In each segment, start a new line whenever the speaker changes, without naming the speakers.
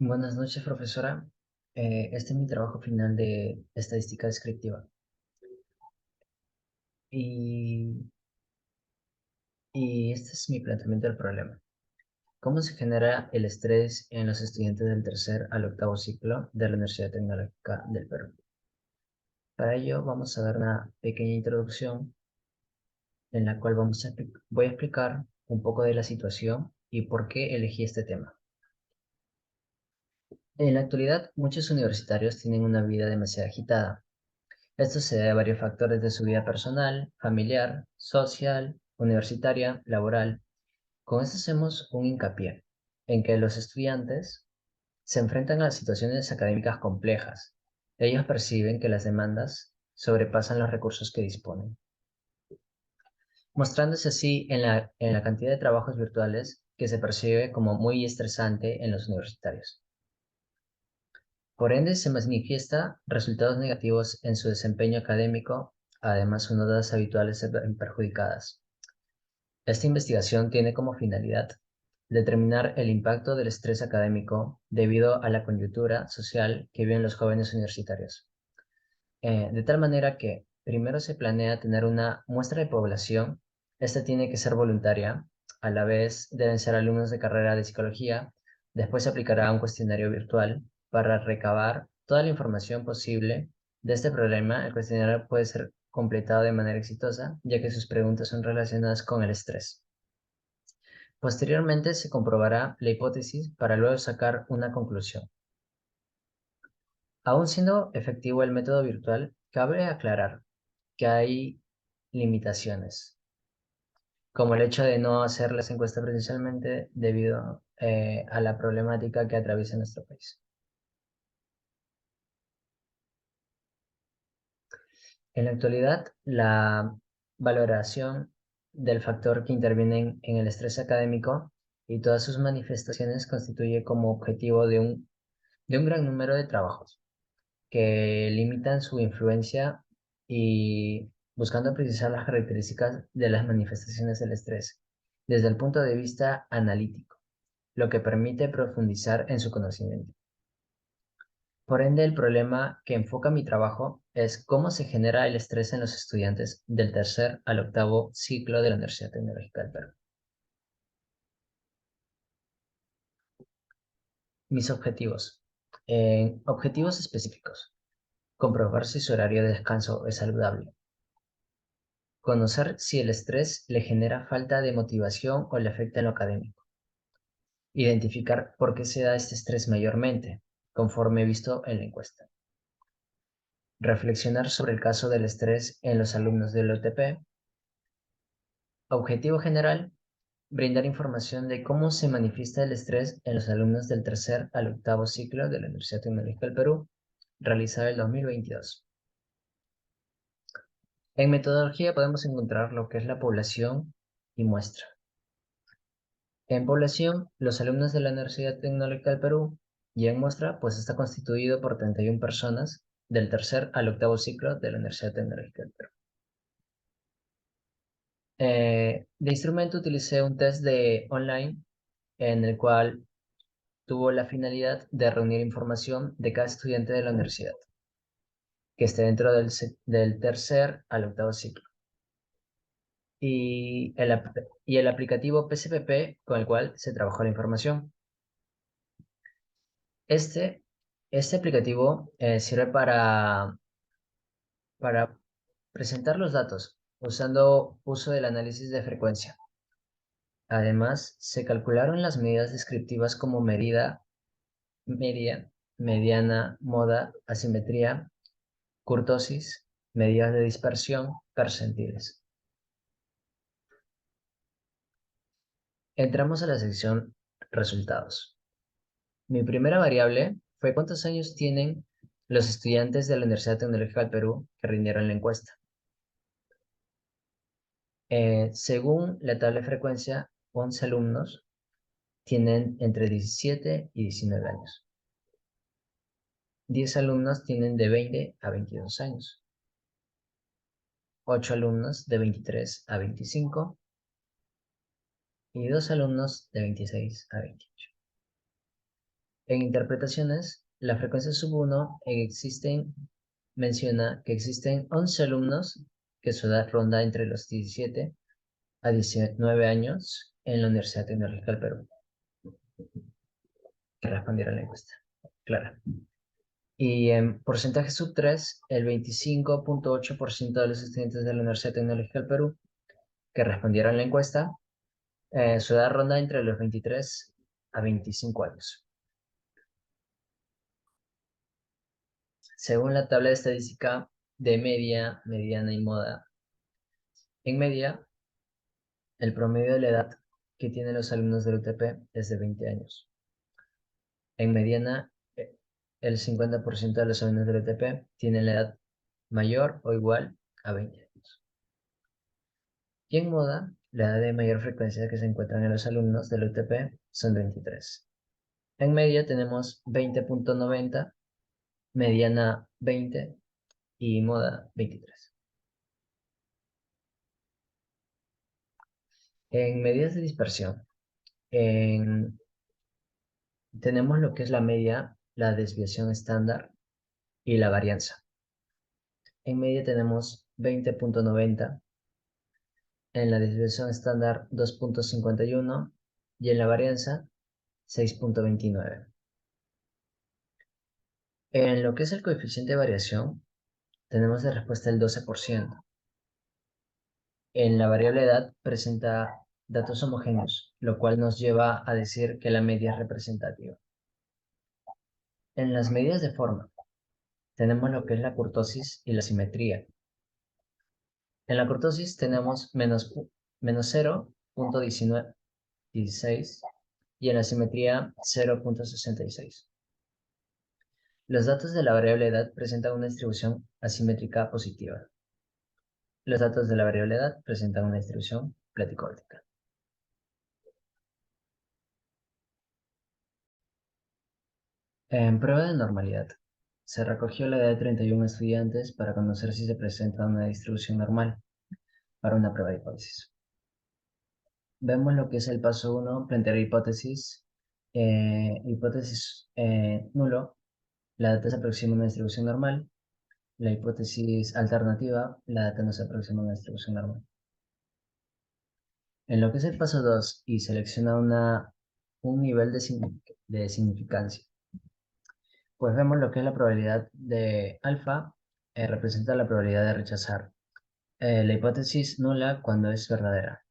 Buenas noches, profesora. Este es mi trabajo final de estadística descriptiva. Y, y este es mi planteamiento del problema. ¿Cómo se genera el estrés en los estudiantes del tercer al octavo ciclo de la Universidad Tecnológica del Perú? Para ello vamos a dar una pequeña introducción en la cual voy a explicar un poco de la situación y por qué elegí este tema. En la actualidad, muchos universitarios tienen una vida demasiado agitada. Esto se debe a varios factores de su vida personal, familiar, social, universitaria, laboral. Con esto hacemos un hincapié en que los estudiantes se enfrentan a situaciones académicas complejas. Ellos perciben que las demandas sobrepasan los recursos que disponen, mostrándose así en la cantidad de trabajos virtuales que se percibe como muy estresante en los universitarios. Por ende, se manifiesta resultados negativos en su desempeño académico, además sus notas habituales se ven perjudicadas. Esta investigación tiene como finalidad determinar el impacto del estrés académico debido a la coyuntura social que viven los jóvenes universitarios. De tal manera que primero se planea tener una muestra de población. Esta tiene que ser voluntaria, a la vez deben ser alumnos de carrera de psicología. Después se aplicará un cuestionario virtual para recabar toda la información posible de este problema. El cuestionario puede ser completado de manera exitosa, ya que sus preguntas son relacionadas con el estrés. Posteriormente se comprobará la hipótesis para luego sacar una conclusión. Aún siendo efectivo el método virtual, cabe aclarar que hay limitaciones, como el hecho de no hacer las encuestas presencialmente debido a la problemática que atraviesa nuestro país. En la actualidad, la valoración del factor que interviene en el estrés académico y todas sus manifestaciones constituye como objetivo de un gran número de trabajos que limitan su influencia y buscando precisar las características de las manifestaciones del estrés desde el punto de vista analítico, lo que permite profundizar en su conocimiento. Por ende, el problema que enfoca mi trabajo es cómo se genera el estrés en los estudiantes del tercer al octavo ciclo de la Universidad Tecnológica del Perú. Mis objetivos. Objetivos específicos. Comprobar si su horario de descanso es saludable. Conocer si el estrés le genera falta de motivación o le afecta en lo académico. Identificar por qué se da este estrés mayormente, conforme visto en la encuesta. Reflexionar sobre el caso del estrés en los alumnos del OTP. Objetivo general, brindar información de cómo se manifiesta el estrés en los alumnos del tercer al octavo ciclo de la Universidad Tecnológica del Perú, realizado el 2022. En metodología podemos encontrar lo que es la población y muestra. En población, los alumnos de la Universidad Tecnológica del Perú, y en muestra, pues está constituido por 31 personas del tercer al octavo ciclo de la Universidad Tecnológica del Perú. De instrumento utilicé un test de online en el cual tuvo la finalidad de reunir información de cada estudiante de la universidad que esté dentro del tercer al octavo ciclo. Y el aplicativo PSPP con el cual se trabajó la información. Este, este aplicativo sirve para presentar los datos usando uso del análisis de frecuencia. Además, se calcularon las medidas descriptivas como medida, media, mediana, moda, asimetría, kurtosis, medidas de dispersión, percentiles. Entramos a la sección resultados. Mi primera variable fue cuántos años tienen los estudiantes de la Universidad Tecnológica del Perú que rindieron la encuesta. Según la tabla de frecuencia, 11 alumnos tienen entre 17 y 19 años. 10 alumnos tienen de 20 a 22 años. 8 alumnos de 23 a 25 y 2 alumnos de 26 a 28. En interpretaciones, la frecuencia sub 1 menciona que existen 11 alumnos que su edad ronda entre los 17 a 19 años en la Universidad Tecnológica del Perú, que respondieron a la encuesta. Claro. Y en porcentaje sub 3, el 25.8% de los estudiantes de la Universidad Tecnológica del Perú que respondieron a la encuesta, su edad ronda entre los 23 a 25 años. Según la tabla de estadística de media, mediana y moda, en media, el promedio de la edad que tienen los alumnos del UTP es de 20 años. En mediana, el 50% de los alumnos del UTP tienen la edad mayor o igual a 20 años. Y en moda, la edad de mayor frecuencia que se encuentran en los alumnos del UTP son 23. En media tenemos 20.90, mediana 20 y moda 23. En medidas de dispersión, tenemos lo que es la media, la desviación estándar y la varianza. En media tenemos 20.90, en la desviación estándar 2.51 y en la varianza 6.29. En lo que es el coeficiente de variación, tenemos de respuesta el 12%. En la variable edad presenta datos homogéneos, lo cual nos lleva a decir que la media es representativa. En las medidas de forma, tenemos lo que es la kurtosis y la simetría. En la kurtosis tenemos menos 0.16 y en la simetría 0.66. Los datos de la variable edad presentan una distribución asimétrica positiva. Los datos de la variable edad presentan una distribución platicórtica. En prueba de normalidad, se recogió la edad de 31 estudiantes para conocer si se presenta una distribución normal para una prueba de hipótesis. Vemos lo que es el paso 1, plantear hipótesis. Hipótesis nulo, la data se aproxima a una distribución normal. La hipótesis alternativa, la data no se aproxima a una distribución normal. En lo que es el paso 2 y selecciona un nivel de significancia, pues vemos lo que es la probabilidad de alfa, representa la probabilidad de rechazar la hipótesis nula cuando es verdadera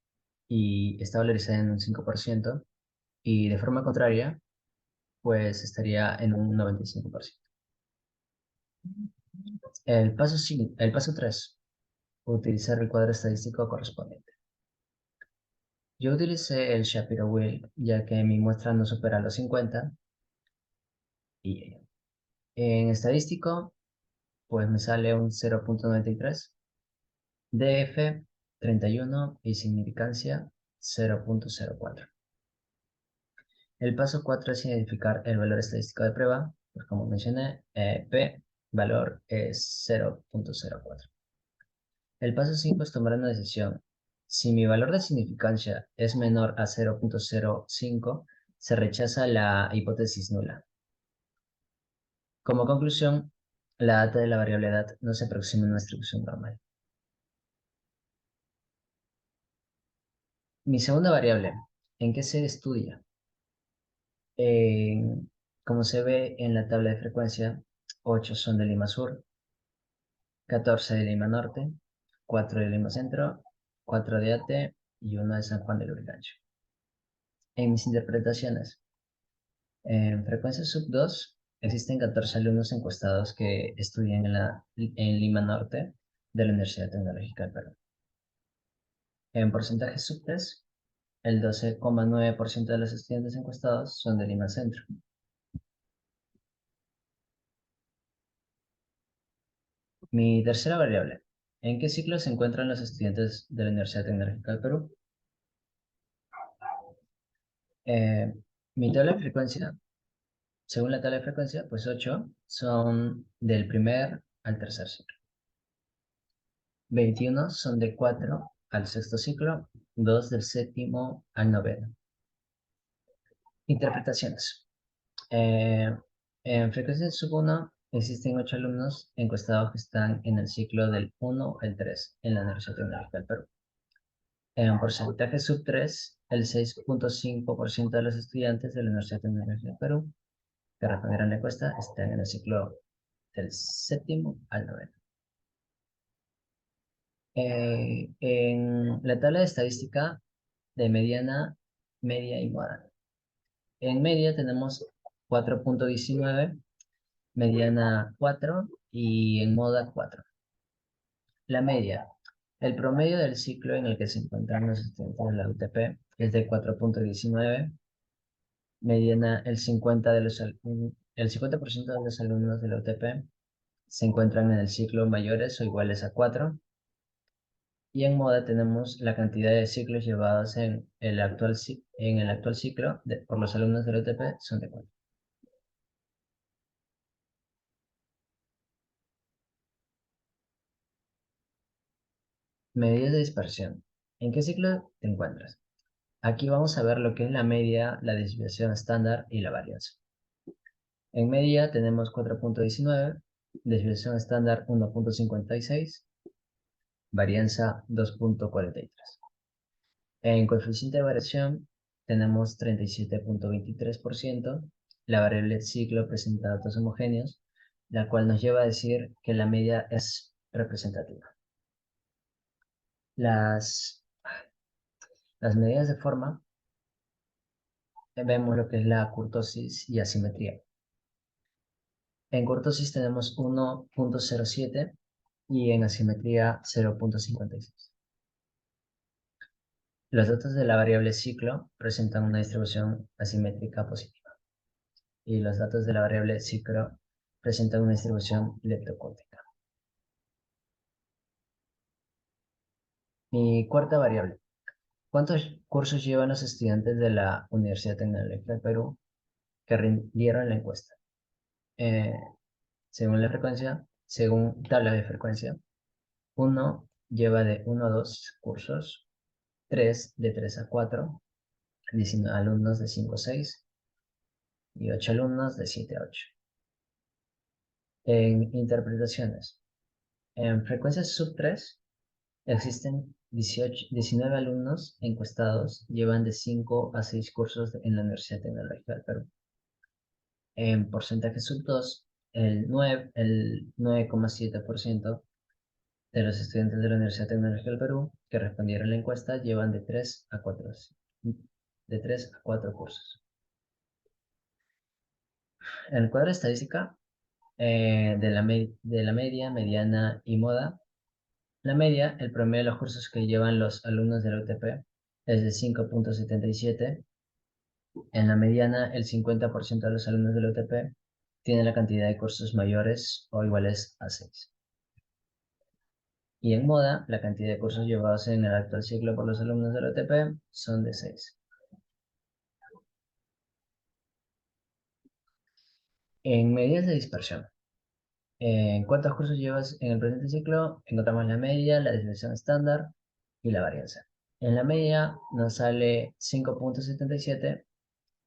y está valorizada en un 5%, y de forma contraria, pues estaría en un 95%. El paso 3, utilizar el cuadro estadístico correspondiente. Yo utilicé el Shapiro Wheel ya que mi muestra no supera los 50 y en estadístico pues me sale un 0.93, DF 31 y significancia 0.04. El paso 4 es identificar el valor estadístico de prueba, pues como mencioné, P valor es 0.04. El paso 5 es tomar una decisión. Si mi valor de significancia es menor a 0.05, se rechaza la hipótesis nula. Como conclusión, la data de la variable edad no se aproxima a una distribución normal. Mi segunda variable, ¿en qué se estudia? Como se ve en la tabla de frecuencia, 8 son de Lima Sur, 14 de Lima Norte, 4 de Lima Centro, 4 de Ate y 1 de San Juan del Lurigancho. En mis interpretaciones, en frecuencia sub 2 existen 14 alumnos encuestados que estudian en Lima Norte de la Universidad Tecnológica del Perú. En porcentaje sub 3, el 12,9% de los estudiantes encuestados son de Lima Centro. Mi tercera variable, ¿en qué ciclo se encuentran los estudiantes de la Universidad Tecnológica del Perú? Eh, Mi tabla de frecuencia, según la tabla de frecuencia, pues 8 son del primer al tercer ciclo. 21 son del 4 al sexto ciclo, 2 del séptimo al noveno. Interpretaciones. En frecuencia sub 1 existen 8 alumnos encuestados que están en el ciclo del 1 al 3 en la Universidad Tecnológica del Perú. En porcentaje sub 3, el 6.5% de los estudiantes de la Universidad Tecnológica del Perú que respondieron la encuesta están en el ciclo del séptimo al noveno. En la tabla de estadística de mediana, media y moda. En media tenemos 4.19, mediana 4 y en moda 4. La media. El promedio del ciclo en el que se encuentran los estudiantes de la UTP es de 4.19. Mediana, el 50% de los alumnos de la UTP se encuentran en el ciclo mayores o iguales a 4. Y en moda tenemos la cantidad de ciclos llevados en el actual ciclo por los alumnos del UTP son de 4. Medidas de dispersión. ¿En qué ciclo te encuentras? Aquí vamos a ver lo que es la media, la desviación estándar y la varianza. En media tenemos 4.19, desviación estándar 1.56, varianza 2.43. En coeficiente de variación tenemos 37.23%. La variable ciclo presenta datos homogéneos, la cual nos lleva a decir que la media es representativa. Las medidas de forma, vemos lo que es la kurtosis y asimetría. En kurtosis tenemos 1.07 y en asimetría 0.56. Los datos de la variable ciclo presentan una distribución asimétrica positiva y los datos de la variable ciclo presentan una distribución leptocúrtica. Y cuarta variable. ¿Cuántos cursos llevan los estudiantes de la Universidad Tecnológica del Perú que rindieron la encuesta? Eh, según la frecuencia, según tabla de frecuencia, 1 lleva de 1 a 2 cursos, 3 de 3 a 4, 19 alumnos de 5 a 6 y 8 alumnos de 7 a 8. En interpretaciones, en frecuencias sub 3 existen 19 alumnos encuestados, llevan de 5 a 6 cursos en la Universidad Tecnológica del Perú. En porcentaje sub 2, el 9,7% de los estudiantes de la Universidad Tecnológica del Perú que respondieron a la encuesta llevan de 3 a 4 cursos. En el cuadro de estadística de la media, mediana y moda, la media, el promedio de los cursos que llevan los alumnos de la UTP es de 5.77. En la mediana, el 50% de los alumnos de la UTP tienen la cantidad de cursos mayores o iguales a 6. Y en moda, la cantidad de cursos llevados en el actual ciclo por los alumnos de la UTP son de 6. En medidas de dispersión. ¿En cuántos cursos llevas en el presente ciclo? Encontramos la media, la desviación estándar y la varianza. En la media nos sale 5.77,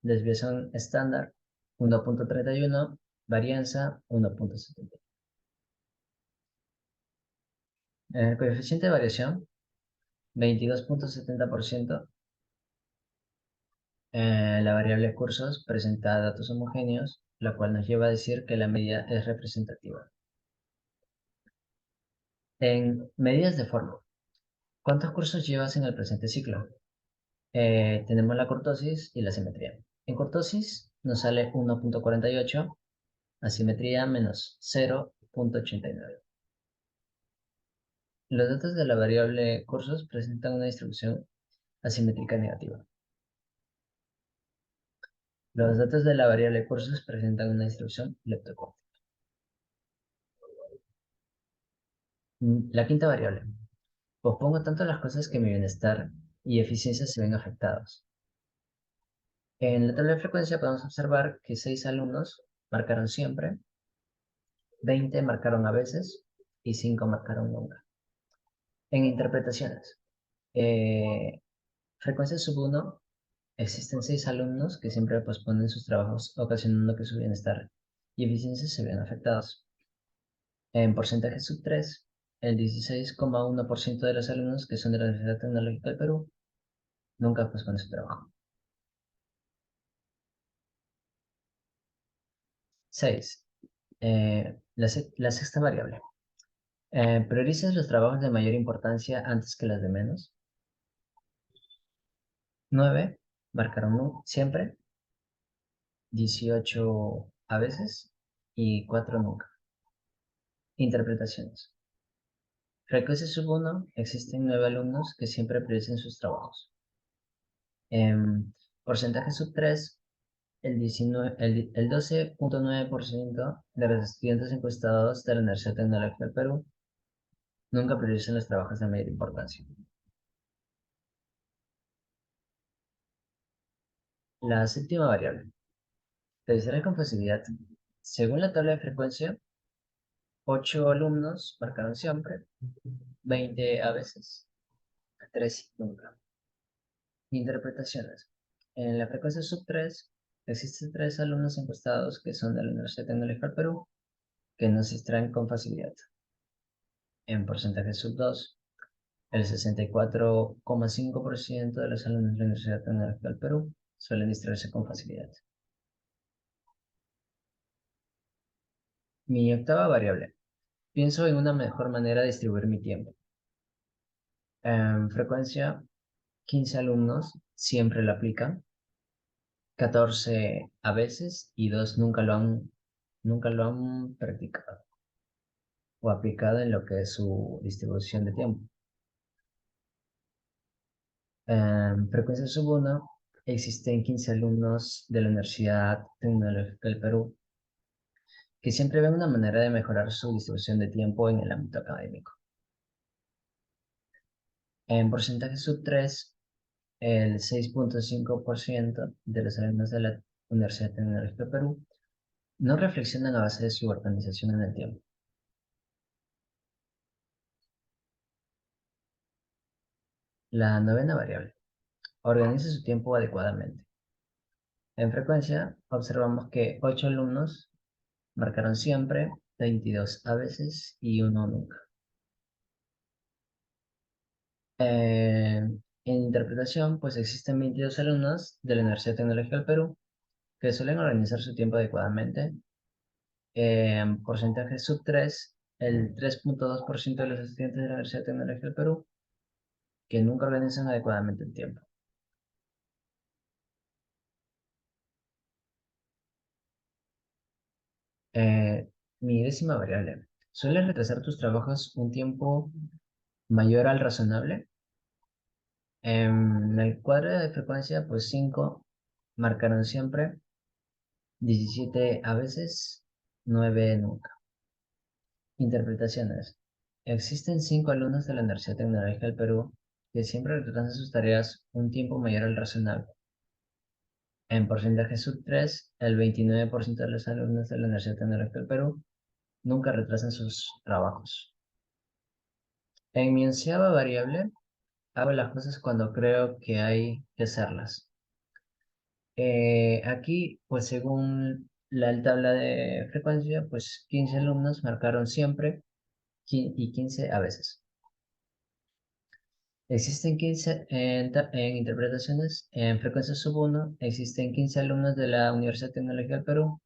desviación estándar 1.31, varianza 1.70. En el coeficiente de variación, 22.70%. La variable cursos presenta datos homogéneos, la cual nos lleva a decir que la media es representativa. En medidas de forma, ¿cuántos cursos llevas en el presente ciclo? Tenemos la cortosis y la simetría. En cortosis nos sale 1.48, asimetría menos 0.89. Los datos de la variable cursos presentan una distribución asimétrica negativa. Los datos de la variable cursos presentan una distribución leptocúrtica. La quinta variable. Pospongo tanto las cosas que mi bienestar y eficiencia se ven afectados. En la tabla de frecuencia podemos observar que 6 alumnos marcaron siempre, 20 marcaron a veces y 5 marcaron nunca. En interpretaciones, frecuencia sub 1 Existen 6 alumnos que siempre posponen sus trabajos, ocasionando que su bienestar y eficiencia se vean afectados. En porcentaje sub 3, el 16,1% de los alumnos que son de la Universidad Tecnológica del Perú nunca posponen su trabajo. 6. La sexta variable. ¿Priorizas los trabajos de mayor importancia antes que los de menos? 9. Marcaron siempre. 18 a veces. Y 4 nunca. Interpretaciones. Frecuencia sub 1. Existen 9 alumnos que siempre priorizan sus trabajos. Porcentaje sub 3. El 12,9% de los estudiantes encuestados de la Universidad Tecnológica del Perú nunca priorizan los trabajos de mayor importancia. La séptima variable. Revisaré con facilidad. Según la tabla de frecuencia, 8 alumnos marcaron siempre, 20 a veces, 3 nunca. Interpretaciones. En la frecuencia sub 3, existen 3 alumnos encuestados que son de la Universidad Tecnológica del Perú que no se distraen con facilidad. En porcentaje sub 2, el 64,5% de los alumnos de la Universidad Tecnológica del Perú suelen distraerse con facilidad. Mi octava variable. Pienso en una mejor manera de distribuir mi tiempo. En frecuencia, 15 alumnos siempre lo aplican, 14 a veces y 2 nunca lo han practicado o aplicado en lo que es su distribución de tiempo. En frecuencia sub 1 existen 15 alumnos de la Universidad Tecnológica del Perú que siempre ven una manera de mejorar su distribución de tiempo en el ámbito académico. En porcentaje sub 3, el 6,5% de los alumnos de la Universidad Tecnológica del Perú no reflexionan a base de su organización en el tiempo. La novena variable. Organiza su tiempo adecuadamente. En frecuencia, observamos que 8 alumnos marcaron siempre, 22 a veces y 1 nunca. En interpretación, pues existen 22 alumnos de la Universidad Tecnológica del Perú que suelen organizar su tiempo adecuadamente. En porcentaje sub 3, el 3,2% de los estudiantes de la Universidad Tecnológica del Perú que nunca organizan adecuadamente el tiempo. Mi décima variable. ¿Sueles retrasar tus trabajos un tiempo mayor al razonable? En el cuadro de frecuencia, pues 5 marcaron siempre, 17 a veces, 9 nunca. Interpretaciones. Existen 5 alumnos de la Universidad Tecnológica del Perú que siempre retrasan sus tareas un tiempo mayor al razonable. En porcentaje sub 3, el 29% de los alumnos de la Universidad Tecnológica del Perú nunca retrasan sus trabajos. En mi onceava variable, hago las cosas cuando creo que hay que hacerlas. Aquí, pues según la tabla de frecuencia, pues 15 alumnos marcaron siempre y 15 a veces. Existen 15 en interpretaciones, en frecuencia sub 1, existen 15 alumnos de la Universidad Tecnológica del Perú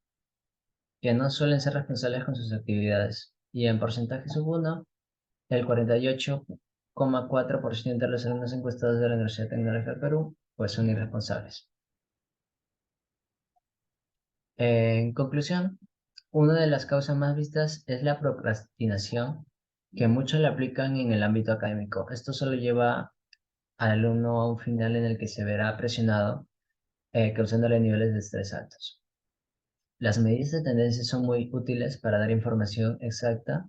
que no suelen ser responsables con sus actividades. Y en porcentaje sub 1, el 48,4% de los alumnos encuestados de la Universidad Tecnológica del Perú pues son irresponsables. En conclusión, una de las causas más vistas es la procrastinación, que muchos la aplican en el ámbito académico. Esto solo lleva al alumno a un final en el que se verá presionado, causándole niveles de estrés altos. Las medidas de tendencia son muy útiles para dar información exacta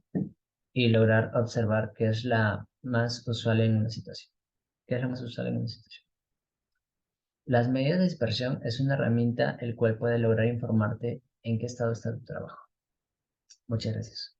y lograr observar qué es la más usual en una situación. ¿Qué es lo más usual en una situación? Las medidas de dispersión es una herramienta el cual puede lograr informarte en qué estado está tu trabajo. Muchas gracias.